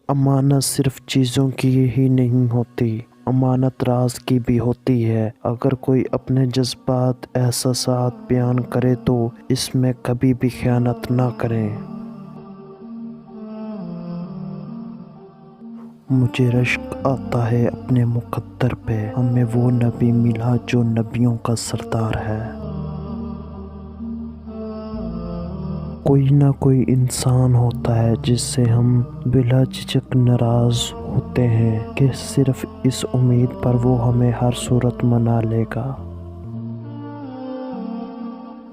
امانت صرف چیزوں کی ہی نہیں ہوتی، امانت راز کی بھی ہوتی ہے۔ اگر کوئی اپنے جذبات، احساسات بیان کرے تو اس میں کبھی بھی خیانت نہ کریں۔ مجھے رشک آتا ہے اپنے مقدر پہ، ہمیں وہ نبی ملا جو نبیوں کا سردار ہے۔ کوئی نہ کوئی انسان ہوتا ہے جس سے ہم بلا جھجک ناراض ہوتے ہیں کہ صرف اس امید پر وہ ہمیں ہر صورت منا لے گا۔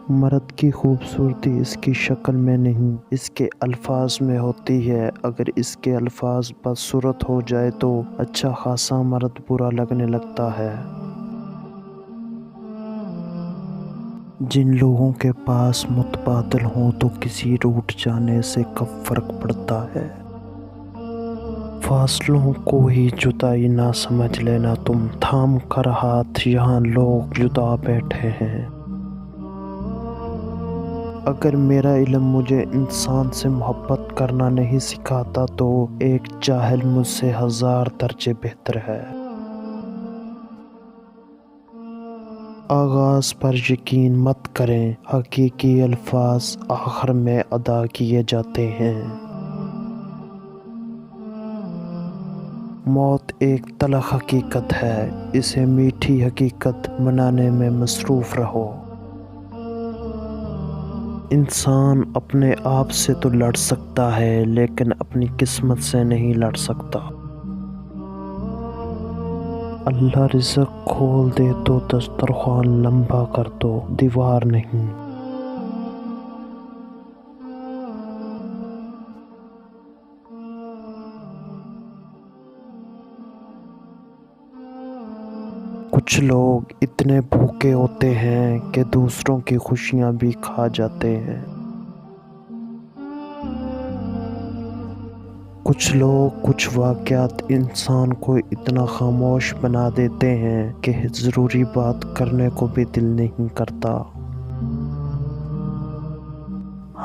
مرد کی خوبصورتی اس کی شکل میں نہیں، اس کے الفاظ میں ہوتی ہے۔ اگر اس کے الفاظ بدصورت ہو جائے تو اچھا خاصا مرد برا لگنے لگتا ہے۔ جن لوگوں کے پاس متبادل ہوں تو کسی روٹھ جانے سے کب فرق پڑتا ہے۔ فاصلوں کو ہی جدائی نہ سمجھ لینا تم، تھام کر ہاتھ یہاں لوگ جدا بیٹھے ہیں۔ اگر میرا علم مجھے انسان سے محبت کرنا نہیں سکھاتا تو ایک جاہل مجھ سے 1000 درجے بہتر ہے۔ آغاز پر یقین مت کریں، حقیقی الفاظ آخر میں ادا کیے جاتے ہیں۔ موت ایک تلخ حقیقت ہے، اسے میٹھی حقیقت بنانے میں مصروف رہو۔ انسان اپنے آپ سے تو لڑ سکتا ہے لیکن اپنی قسمت سے نہیں لڑ سکتا۔ اللہ رزق کھول دے تو دسترخوان لمبا کر دو، دیوار نہیں۔ کچھ لوگ اتنے بھوکے ہوتے ہیں کہ دوسروں کی خوشیاں بھی کھا جاتے ہیں۔ کچھ لوگ، کچھ واقعات انسان کو اتنا خاموش بنا دیتے ہیں کہ ضروری بات کرنے کو بھی دل نہیں کرتا۔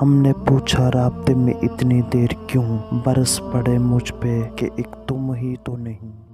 ہم نے پوچھا رابطے میں اتنی دیر کیوں، برس پڑے مجھ پہ کہ ایک تم ہی تو نہیں۔